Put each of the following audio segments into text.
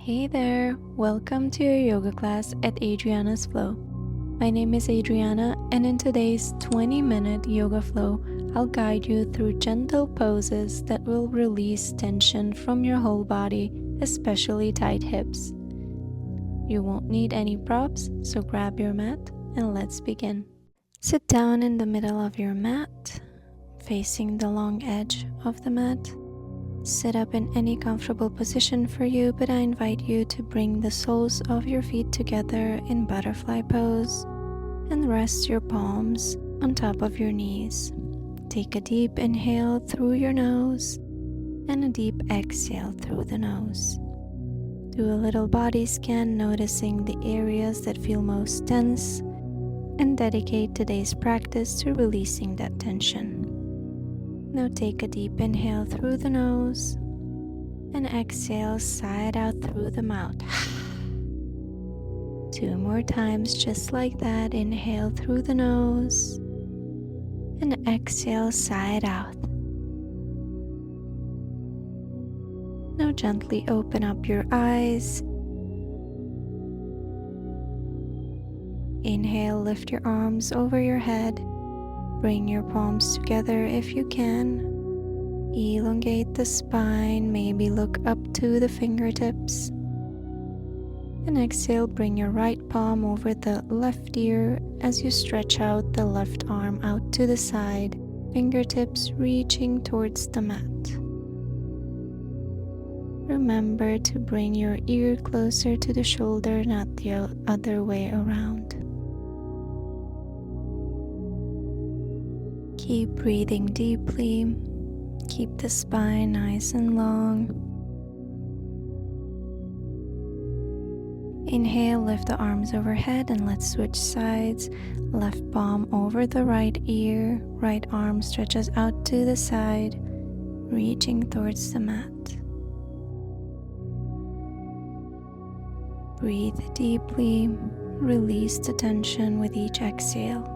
Hey there, welcome to your yoga class at Adriana's Flow. My name is Adriana, and in today's 20-minute yoga flow, I'll guide you through gentle poses that will release tension from your whole body, especially tight hips. You won't need any props, so grab your mat and let's begin. Sit down in the middle of your mat, facing the long edge of the mat. Sit up in any comfortable position for you, but I invite you to bring the soles of your feet together in butterfly pose and rest your palms on top of your knees. Take a deep inhale through your nose and a deep exhale through the nose. Do a little body scan, noticing the areas that feel most tense, and dedicate today's practice to releasing that tension. Now take a deep inhale through the nose and exhale side out through the mouth. 2 more times just like that. Inhale through the nose and exhale side out. Now gently open up your eyes. Inhale, lift your arms over your head. Bring your palms together if you can. Elongate the spine, maybe look up to the fingertips. And exhale, bring your right palm over the left ear as you stretch out the left arm out to the side, fingertips reaching towards the mat. Remember to bring your ear closer to the shoulder, not the other way around. Keep breathing deeply. Keep the spine nice and long. Inhale, lift the arms overhead and let's switch sides. Left palm over the right ear. Right arm stretches out to the side, reaching towards the mat. Breathe deeply. Release the tension with each exhale.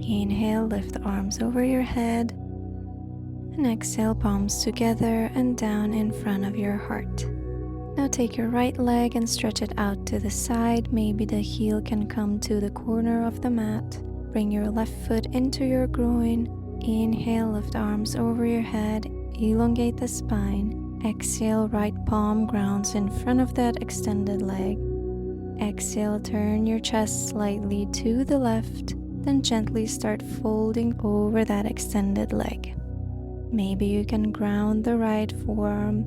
Inhale, lift the arms over your head, and exhale, palms together and down in front of your heart. Now take your right leg and stretch it out to the side. Maybe the heel can come to the corner of the mat. Bring your left foot into your groin. Inhale, lift arms over your head, elongate the spine. Exhale, right palm grounds in front of that extended leg. Exhale, turn your chest slightly to the left. Then gently start folding over that extended leg. Maybe you can ground the right forearm.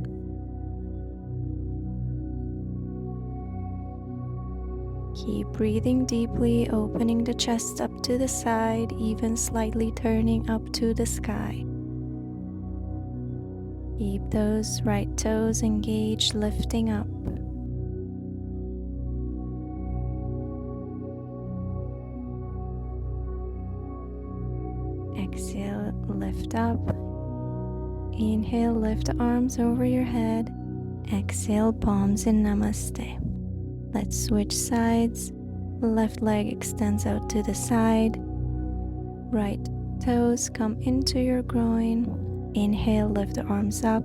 Keep breathing deeply, opening the chest up to the side, even slightly turning up to the sky. Keep those right toes engaged, lifting up. Exhale, lift up. Inhale, lift the arms over your head. Exhale, palms in Namaste. Let's switch sides. Left leg extends out to the side. Right toes come into your groin. Inhale, lift the arms up.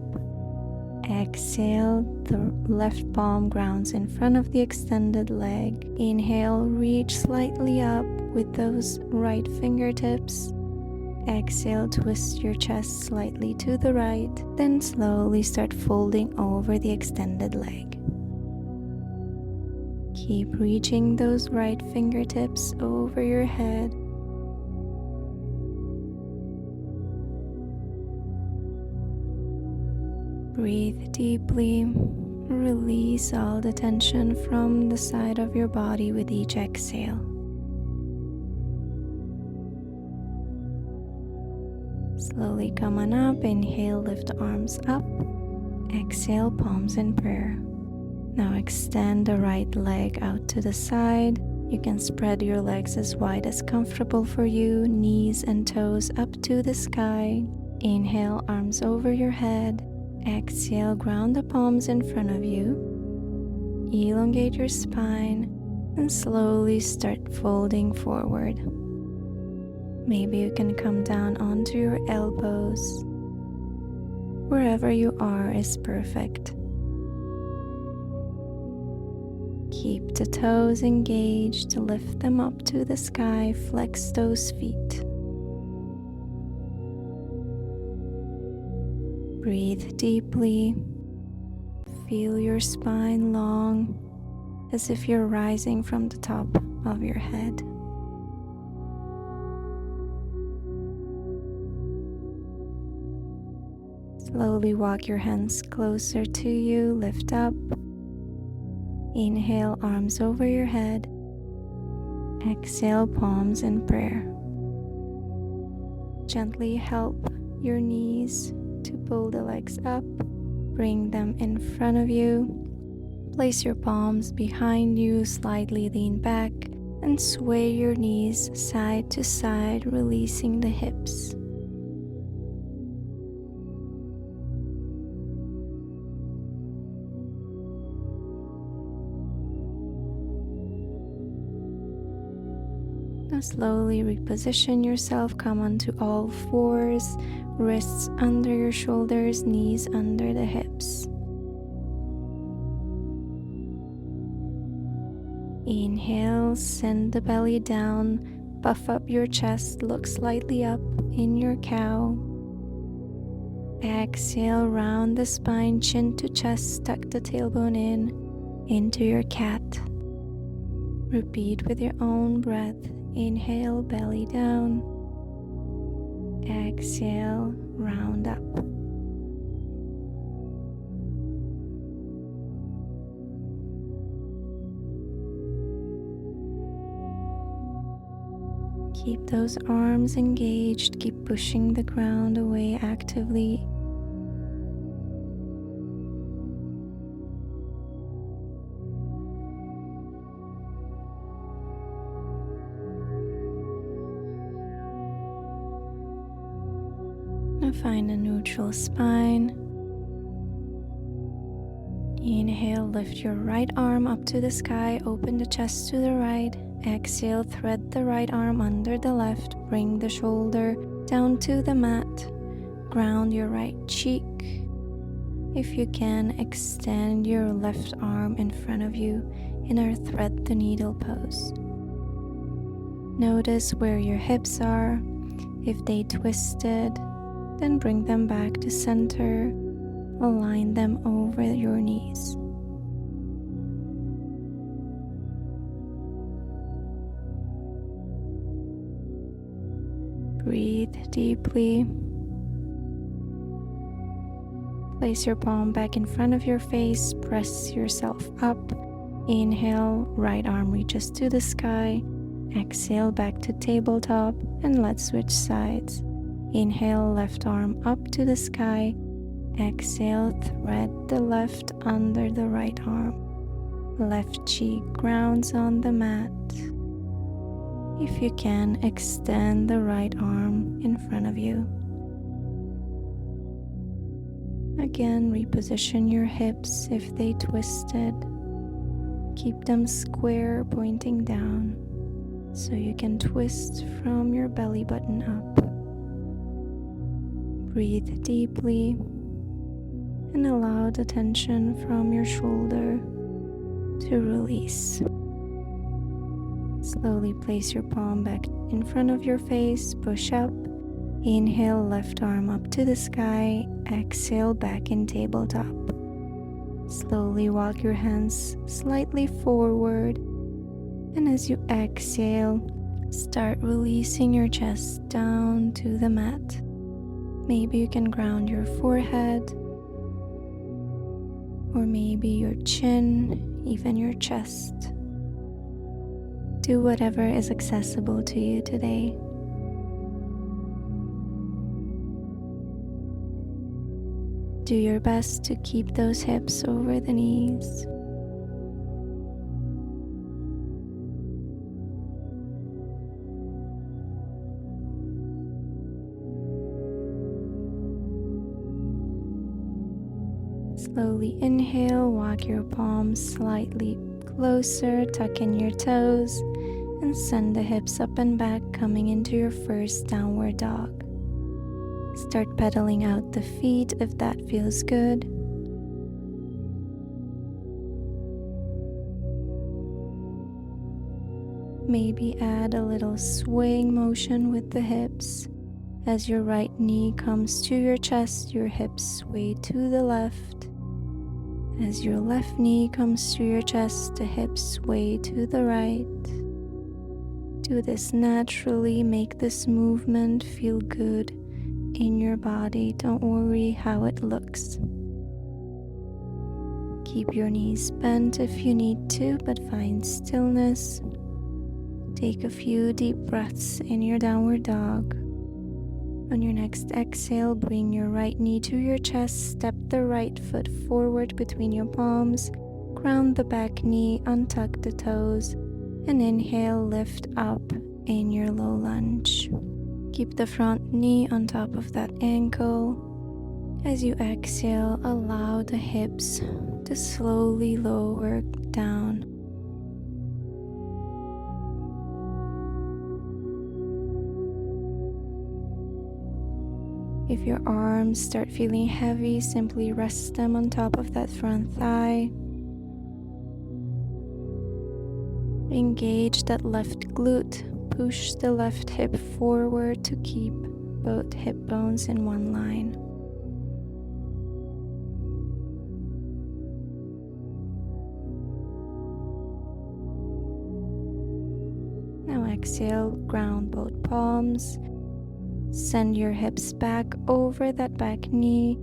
Exhale, the left palm grounds in front of the extended leg. Inhale, reach slightly up with those right fingertips. Exhale, twist your chest slightly to the right, then slowly start folding over the extended leg. Keep reaching those right fingertips over your head. Breathe deeply. Release all the tension from the side of your body with each exhale. Slowly come on up. Inhale, lift the arms up. Exhale, palms in prayer. Now extend the right leg out to the side. You can spread your legs as wide as comfortable for you. Knees and toes up to the sky. Inhale, arms over your head. Exhale, ground the palms in front of you. Elongate your spine and slowly start folding forward. Maybe you can come down onto your elbows. Wherever you are is perfect. Keep the toes engaged, lift them up to the sky, flex those feet. Breathe deeply. Feel your spine long, as if you're rising from the top of your head. Slowly walk your hands closer to you, lift up. Inhale, arms over your head. Exhale, palms in prayer. Gently help your knees to pull the legs up. Bring them in front of you. Place your palms behind you, slightly lean back, and sway your knees side to side, releasing the hips. Now slowly reposition yourself, come onto all fours, wrists under your shoulders, knees under the hips. Inhale, send the belly down, puff up your chest, look slightly up in your cow. Exhale, round the spine, chin to chest, tuck the tailbone in, into your cat. Repeat with your own breath. Inhale, belly down. Exhale, round up. Keep those arms engaged, keep pushing the ground away actively. Now find a neutral spine. Inhale, lift your right arm up to the sky, open the chest to the right. Exhale, thread the right arm under the left, bring the shoulder down to the mat. Ground your right cheek. If you can, extend your left arm in front of you in our thread the needle pose. Notice where your hips are. If they twisted, then bring them back to center. Align them over your knees. Breathe deeply. Place your palm back in front of your face. Press yourself up. Inhale, right arm reaches to the sky. Exhale, back to tabletop, and let's switch sides. Inhale, left arm up to the sky. Exhale, thread the left under the right arm. Left cheek grounds on the mat. If you can, extend the right arm in front of you. Again, reposition your hips if they twisted. Keep them square, pointing down, so you can twist from your belly button up. Breathe deeply and allow the tension from your shoulder to release. Slowly place your palm back in front of your face, push up. Inhale, left arm up to the sky. Exhale, back in tabletop. Slowly walk your hands slightly forward, and as you exhale, start releasing your chest down to the mat. Maybe you can ground your forehead, or maybe your chin, even your chest. Do whatever is accessible to you today. Do your best to keep those hips over the knees. Slowly inhale, walk your palms slightly closer, tuck in your toes, and and send the hips up and back, coming into your first downward dog. Start pedaling out the feet if that feels good. Maybe add a little swaying motion with the hips. As your right knee comes to your chest, your hips sway to the left. As your left knee comes to your chest, the hips sway to the right. Do this naturally, make this movement feel good in your body. Don't worry how it looks. Keep your knees bent if you need to, but find stillness. Take a few deep breaths in your downward dog. On your next exhale, bring your right knee to your chest, step the right foot forward between your palms, ground the back knee, untuck the toes, and inhale, lift up in your low lunge. Keep the front knee on top of that ankle. As you exhale, allow the hips to slowly lower down. If your arms start feeling heavy, simply rest them on top of that front thigh. Engage that left glute. Push the left hip forward to keep both hip bones in one line. Now exhale, ground both palms. Send your hips back over that back knee.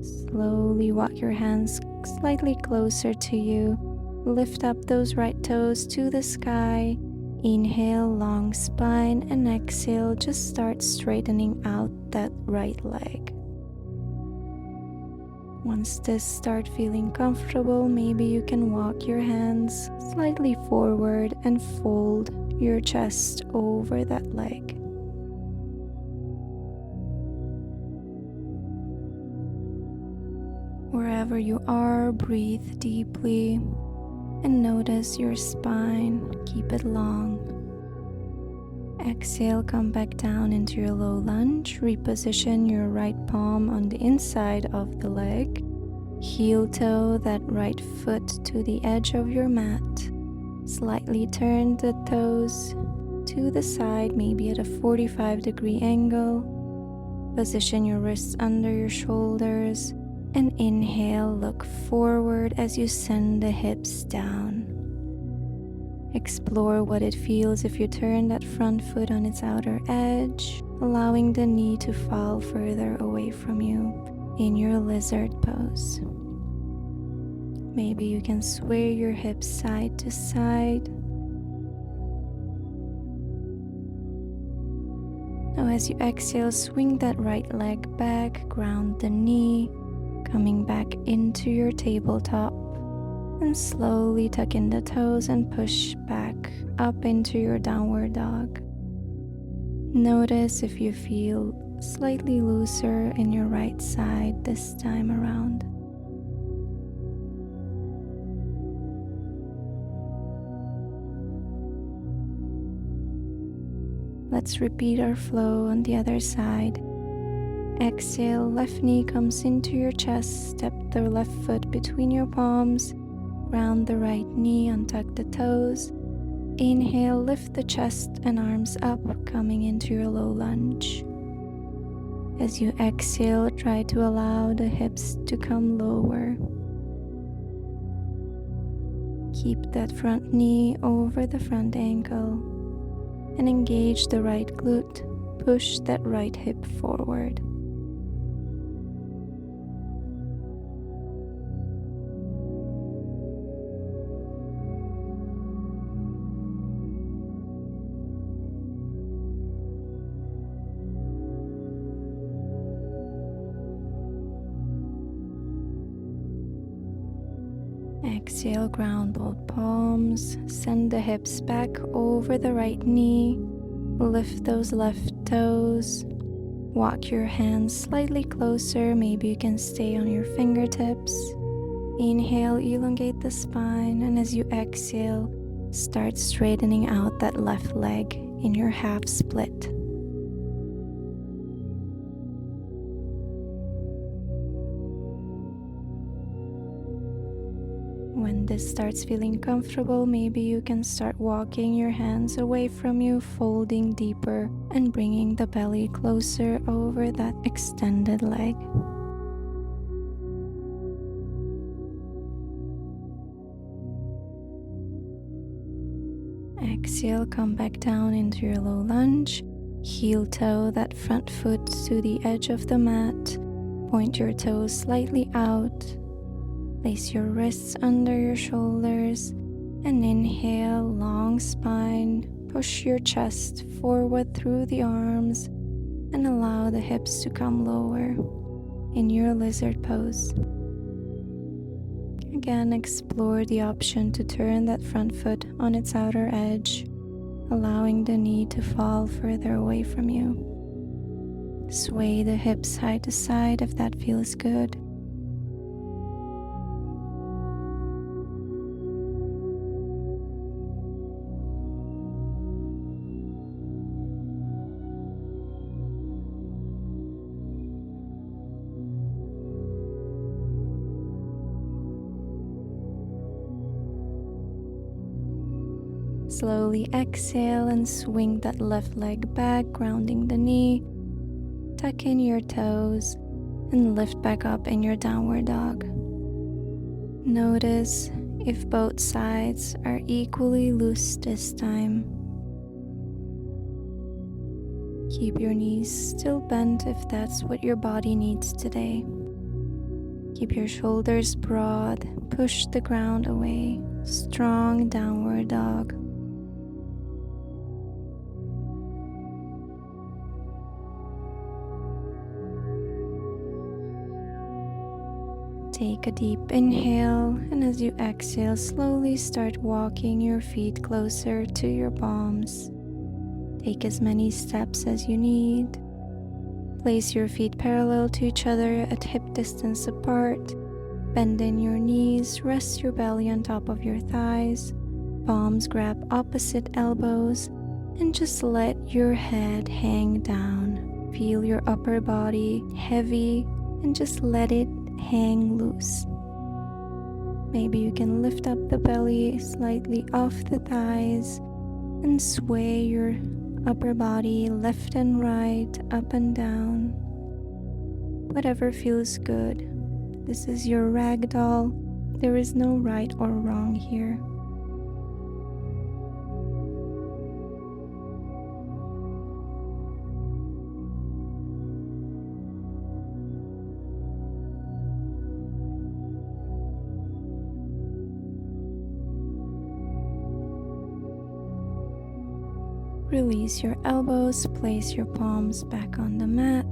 Slowly walk your hands slightly closer to you. Lift up those right toes to the sky. Inhale, long spine, and exhale, just start straightening out that right leg. Once this start feeling comfortable, maybe you can walk your hands slightly forward and fold your chest over that leg. Wherever you are, breathe deeply and notice your spine. Keep it long. Exhale, come back down into your low lunge. Reposition your right palm on the inside of the leg. Heel toe that right foot to the edge of your mat. Slightly turn the toes to the side, maybe at a 45-degree angle. Position your wrists under your shoulders. And inhale, look forward as you send the hips down. Explore what it feels if you turn that front foot on its outer edge, allowing the knee to fall further away from you in your lizard pose. Maybe you can sway your hips side to side. Now as you exhale, swing that right leg back, ground the knee, coming back into your tabletop, and slowly tuck in the toes and push back up into your downward dog. Notice if you feel slightly looser in your right side this time around. Let's repeat our flow on the other side. Exhale, left knee comes into your chest, step the left foot between your palms, ground the right knee, untuck the toes. Inhale, lift the chest and arms up, coming into your low lunge. As you exhale, try to allow the hips to come lower. Keep that front knee over the front ankle and engage the right glute. Push that right hip forward. Exhale, ground both palms, send the hips back over the right knee, lift those left toes, walk your hands slightly closer, maybe you can stay on your fingertips. Inhale, elongate the spine, and as you exhale, Start straightening out that left leg in your half split. When this starts feeling comfortable, maybe you can start walking your hands away from you, folding deeper and bringing the belly closer over that extended leg. Exhale, come back down into your low lunge. Heel toe that front foot to the edge of the mat. Point your toes slightly out. Place your wrists under your shoulders and inhale, long spine. Push your chest forward through the arms and allow the hips to come lower in your lizard pose. Again, explore the option to turn that front foot on its outer edge, allowing the knee to fall further away from you. Sway the hips side to side if that feels good. Slowly exhale and swing that left leg back, grounding the knee. Tuck in your toes and lift back up in your downward dog. Notice if both sides are equally loose this time. Keep your knees still bent if that's what your body needs today. Keep your shoulders broad, push the ground away. Strong downward dog. Take a deep inhale, and as you exhale, slowly start walking your feet closer to your palms. Take as many steps as you need. Place your feet parallel to each other at hip distance apart. Bend in your knees, rest your belly on top of your thighs. Palms grab opposite elbows, and just let your head hang down. Feel your upper body heavy, and just let it hang loose. Maybe you can lift up the belly slightly off the thighs and sway your upper body left and right, up and down. Whatever feels good. This is your Ragdoll. There is no right or wrong here. Release your elbows, place your palms back on the mat.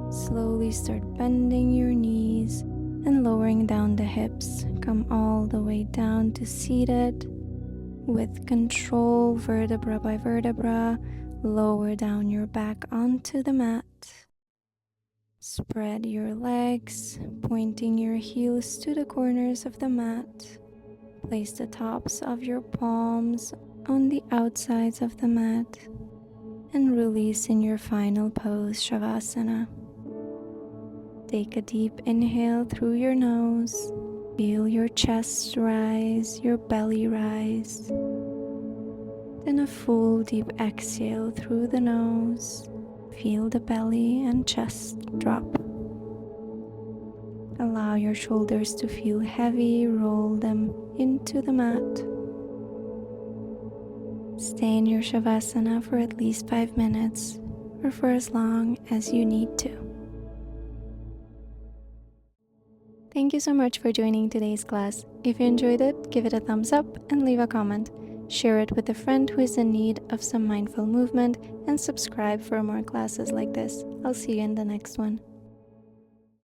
Slowly start bending your knees and lowering down the hips. Come all the way down to seated. With control, vertebra by vertebra, lower down your back onto the mat. Spread your legs, pointing your heels to the corners of the mat. Place the tops of your palms on the outsides of the mat and release in your final pose, Shavasana. Take a deep inhale through your nose. Feel your chest rise, your belly rise. Then a full deep exhale through the nose. Feel the belly and chest drop. Allow your shoulders to feel heavy, roll them into the mat. Stay in your Shavasana for at least 5 minutes or for as long as you need to. Thank you so much for joining today's class. If you enjoyed it, give it a thumbs up and leave a comment. Share it with a friend who is in need of some mindful movement, and subscribe for more classes like this. I'll see you in the next one.